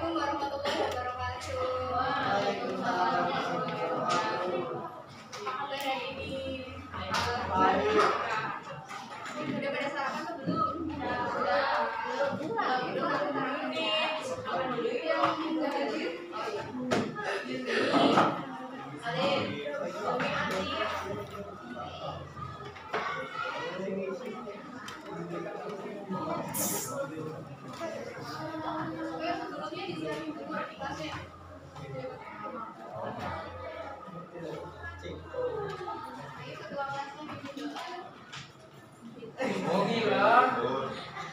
Assalamualaikum warahmatullahi wabarakatuh. Waalaikumsalam warahmatullahi wabarakatuh. Apa kabar hari ini? Baik. Sudah pada sarapan atau belum? Sudah. Belum. Apa dulu yang nggak hadir? Alin, Tommy, Andi. Sebelumnya disiapin dulu di kelasnya.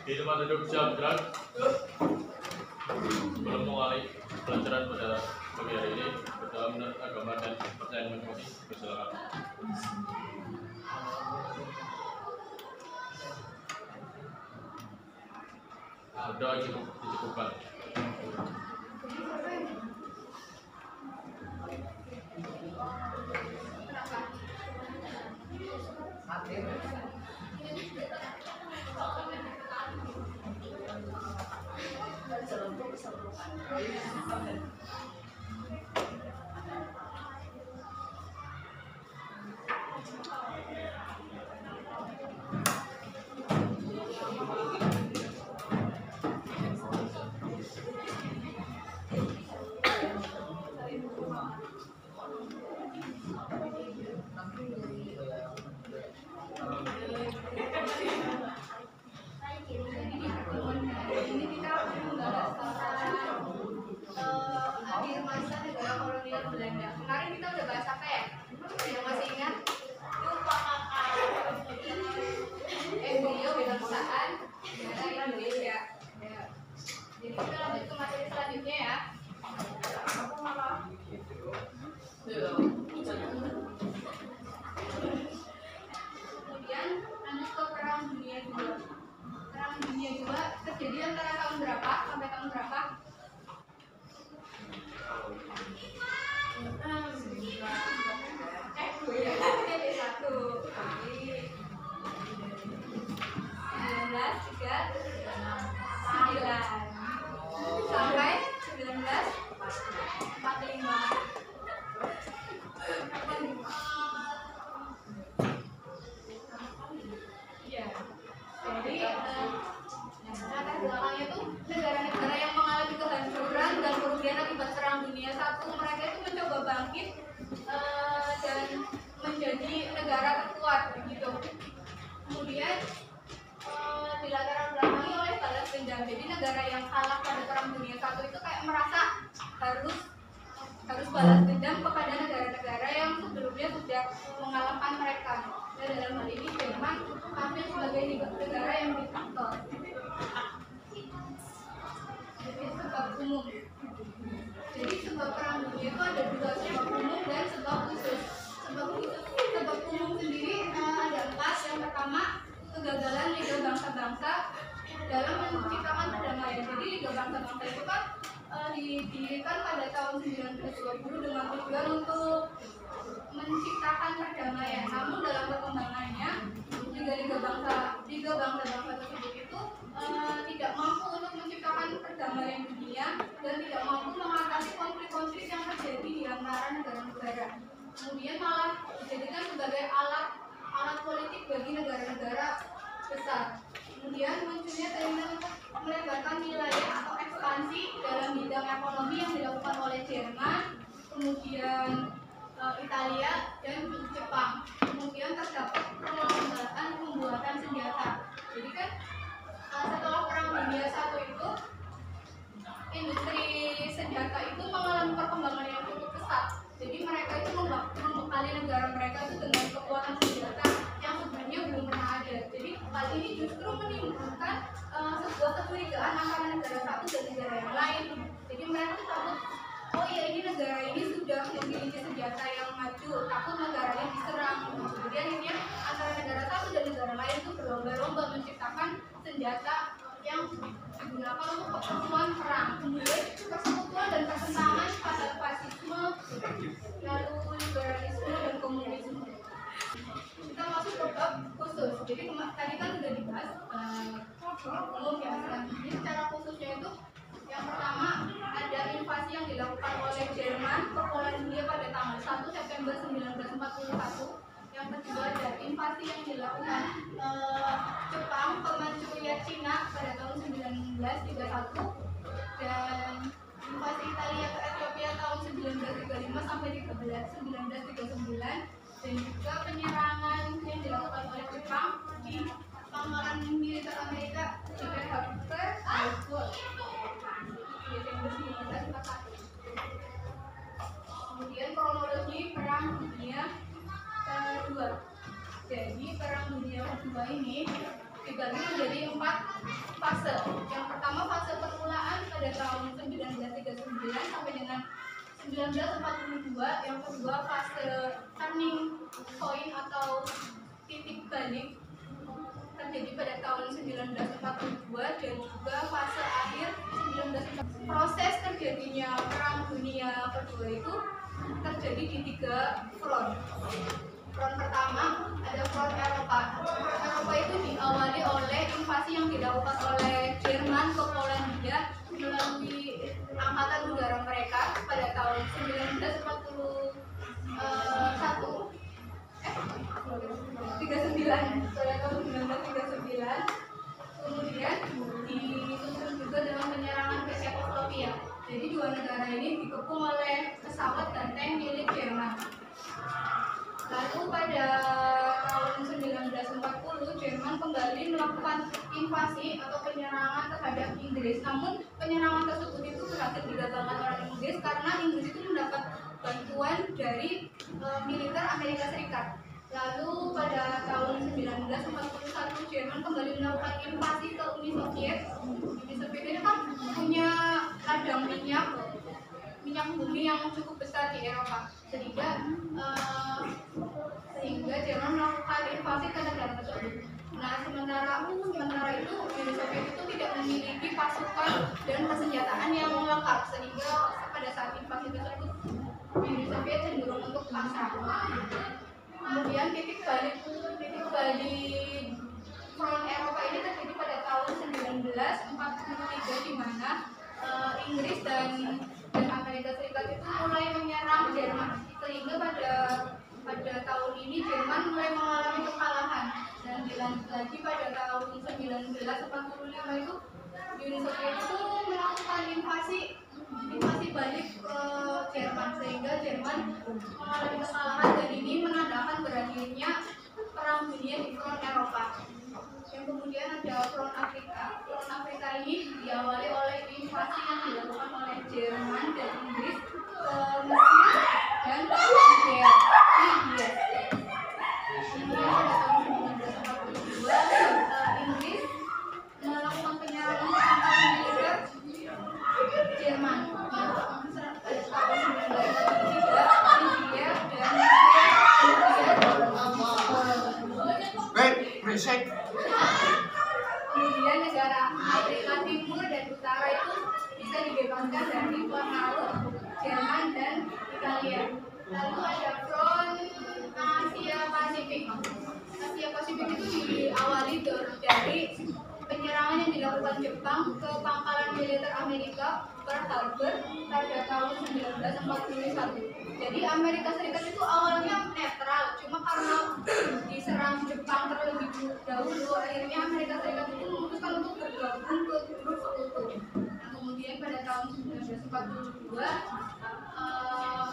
Di tempat duduk siap gerak. Sebelum mulai pelajaran pada pagi hari ini, berdoa menurut agama dan kepercayaan masing-masing. Bersilakan. Berdoa dicukupkan. Akhir masa negara kolonial Belanda. Kemarin kita udah bahas apa ya? Yang masih ingat? Lupa kakak. Embrio kebangsaan negara Indonesia. Ya. Jadi kita lanjut ke materi selanjutnya ya. Kemudian lanjut ke Perang Dunia II. Perang Dunia II terjadi antara tahun berapa sampai tahun berapa? Sampai 1945. Ya, jadi latar belakangnya tuh negara-negara yang mengalami kehancuran dan kerugian akibat Perang Dunia I, mereka itu mencoba bangkit dan menjadi negara terkuat begitu. Kemudian dilatar belakangi oleh balas dendam. Jadi negara yang kalah pada Perang Dunia I itu kayak merasa harus balas dendam kepada negara-negara yang sebelumnya sudah mengalahkan mereka. Dan dalam hal ini Jerman tampil sebagai negara yang diktator. Jadi sebab umum. Jadi sebab Perang Dunia itu ada dua, sebab umum dan sebab khusus. Sebab umum sendiri ada 4. Yang pertama, kegagalan Liga Bangsa-Bangsa dalam menciptakan perdamaian. Jadi Liga Bangsa-Bangsa itu kan didirikan pada tahun 1920 dengan tujuan untuk menciptakan perdamaian. Namun dalam perkembangannya Liga Bangsa-Bangsa tersebut itu tidak mampu untuk menciptakan perdamaian dunia dan tidak mampu mengatasi konflik-konflik yang terjadi di antara negara-negara. Kemudian malah dijadikan sebagai alat politik bagi negara-negara besar. Kemudian munculnya keinginan untuk melebarkan wilayah atau ekspansi dalam bidang ekonomi yang dilakukan oleh Jerman, kemudian Italia dan Jepang. Kemudian terdapat perlombaan pembuatan senjata. Jadi kan setelah Perang Dunia I itu industri senjata itu mengalami perkembangan yang cukup pesat. Jadi mereka itu membekali negara mereka itu dengan kekuatan senjata yang sebenarnya belum pernah ada. Jadi hal ini justru menimbulkan sebuah kecurigaan antara negara satu dan negara yang lain. Jadi mereka tuh takut, oh ya ini negara ini sudah memiliki senjata yang maju, takut negaranya diserang. Kemudian akhirnya antara negara satu dan negara lain itu berlomba-lomba menciptakan senjata yang digunakan untuk keperluan perang. Kemudian persekutuan dan pertentangan pada fasisme, lalu liberalisme dan komunisme. Kita masuk ke bab khusus. Jadi tadi kan sudah dibahas umum ya. Selanjutnya secara khususnya itu yang pertama ada dilakukan oleh Jerman ke Polandia pada tanggal 1 September 1941. Yang kedua ada invasi yang dilakukan Jepang ke Manchuria Cina pada tahun 1931, dan invasi Italia ke Ethiopia tahun 1935 sampai 1939, dan juga penyerangan yang dilakukan oleh Jepang di pangkalan militer Amerika di Pearl Harbor Desember 1941. Kemudian kronologi Perang Dunia Kedua. Jadi Perang Dunia Kedua ini dibagi menjadi 4 fase. Yang pertama fase permulaan pada tahun 1939 sampai dengan 1942. Yang kedua fase turning point atau titik balik terjadi pada tahun 1942, dan juga fase akhir 1940. Proses terjadinya Perang Dunia Kedua itu terjadi di 3 front. Front pertama ada front Eropa. Eropa itu diawali oleh invasi yang dilakukan oleh Jerman ke Polandia melalui angkatan udara mereka pada tahun 1939 pada tahun 1939. Kemudian disusul juga dengan penyerangan ke Czechoslovakia. Jadi dua negara ini dikepung oleh pesawat dan tank milik Jerman. Lalu pada tahun 1940 Jerman kembali melakukan invasi atau penyerangan terhadap Inggris. Namun penyerangan tersebut itu berhasil digagalkan oleh Inggris karena Inggris itu mendapat bantuan dari militer Amerika Serikat. Lalu pada tahun 1941 Jerman kembali melakukan invasi ke Uni Soviet. Uni Soviet ini kan punya ladang minyak bumi yang cukup besar di Eropa, sehingga Jerman melakukan invasi ke negara tersebut. Nah, sementara itu Uni Soviet itu tidak memiliki pasukan dan persenjataan yang lengkap, sehingga pada saat invasi tersebut Uni Soviet cenderung untuk pasrah. Kemudian titik balik front Eropa ini terjadi pada tahun 1943, di mana Inggris dan Amerika Serikat itu mulai menyerang Jerman, sehingga pada tahun ini Jerman mulai mengalami kekalahan, dan dilanjut lagi pada tahun 1945 itu Uni Soviet itu melakukan invasi balik ke Jerman, sehingga Jerman mengalami kesalahan, dan ini menandakan berakhirnya Perang Dunia di front Eropa. Yang kemudian ada front Afrika. Front Afrika ini diawali oleh invasi yang dilakukan oleh Jerman dan Inggris ke Mesir dan ke Libya. Ini pada tahun 1942 Inggris melakukan penyerangan ke pangkalan militer Jerman. Kemudian negara Afrika Timur dan Utara itu bisa dibebaskan dari pengaruh Jerman dan Italia. Lalu ada front Asia Pasifik. Asia Pasifik itu diawali dari penyerangan yang dilakukan Jepang ke pangkalan militer Amerika Pearl Harbor pada tahun 1941. Jadi Amerika Serikat itu awalnya netral, cuma karena diserang Jepang terlebih dahulu, akhirnya Amerika Serikat itu memutuskan untuk bergabung ke grup sekutu. Nah, kemudian pada tahun 1942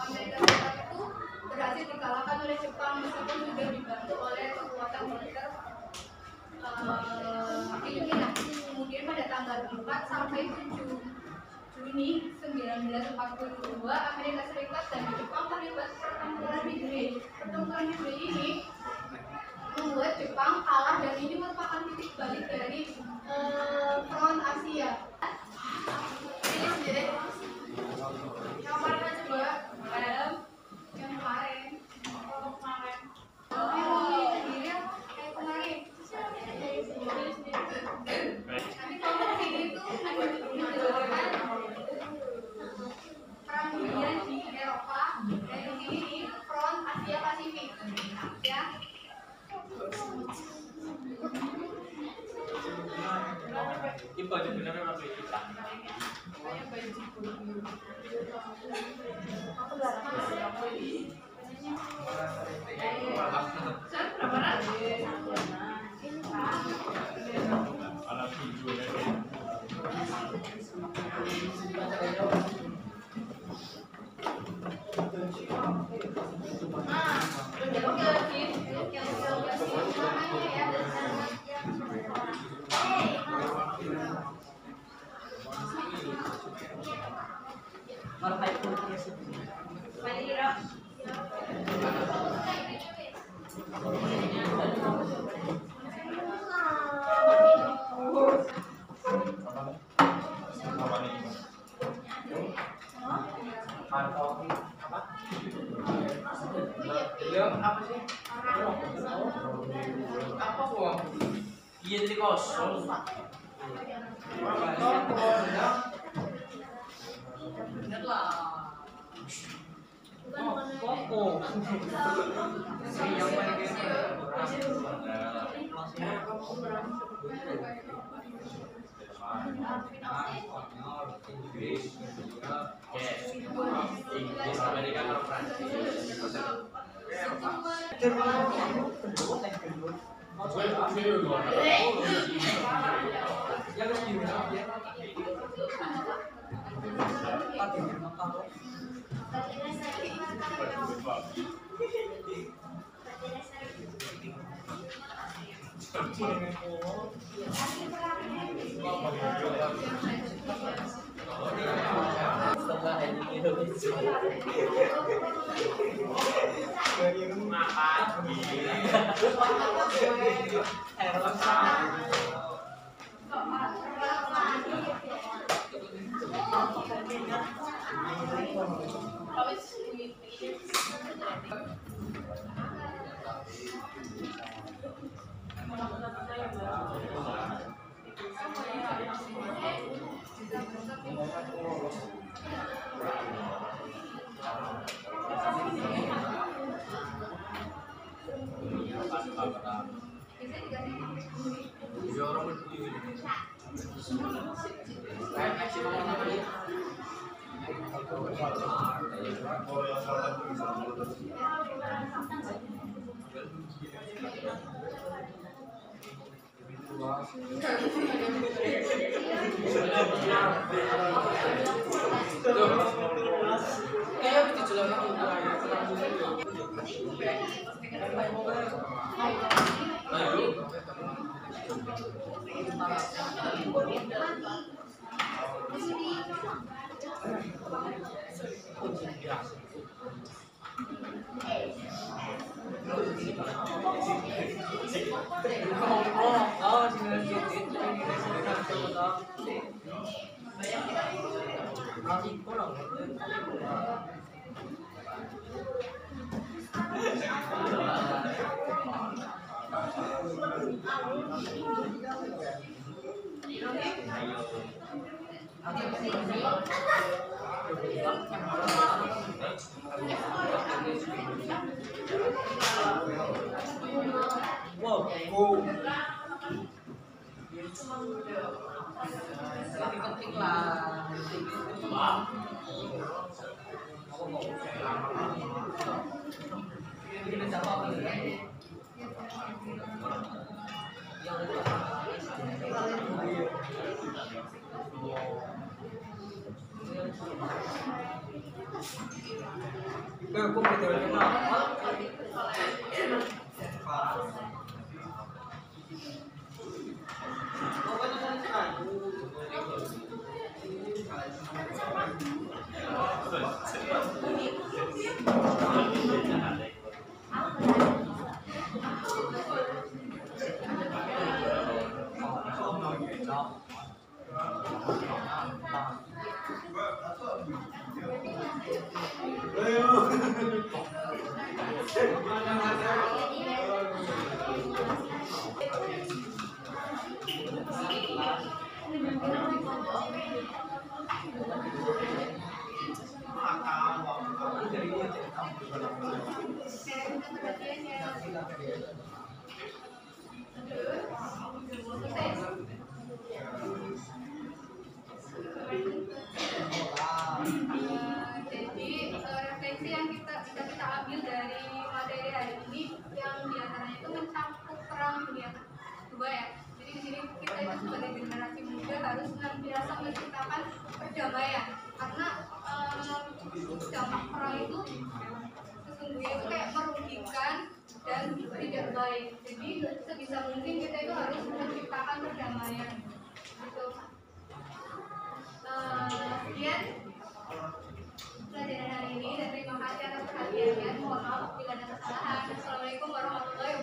Amerika Serikat itu berhasil dikalahkan oleh Jepang meskipun sudah dibantu oleh kekuatan militer Filipina. Kemudian pada tanggal 4 sampai 7 Juni 1942 Amerika Serikat dan Jepang terlibat pertempuran Midway. Pertempuran Midway ini membuat Jepang kalah, dan ini merupakan titik balik dari front Asia. Ini sendiri yang mana coba? Yang kemarin. Nanti kalau kesini itu ada menjelaskan Perang Dunia di Eropa, dan di sini front Asia Pasifik, ya. Alat hijau ya. Iya jadi kosong. Koko. Inggris, Amerika, atau Prancis. menciptakan perdamaian, karena dampak perang itu sesungguhnya itu kayak merugikan dan tidak baik. Jadi sebisa mungkin kita itu harus menciptakan perdamaian gitu. Sekian pelajaran hari ini dan terima kasih atas perhatiannya. Mohon maaf bila ada kesalahan. Assalamualaikum warahmatullahi wabarakatuh.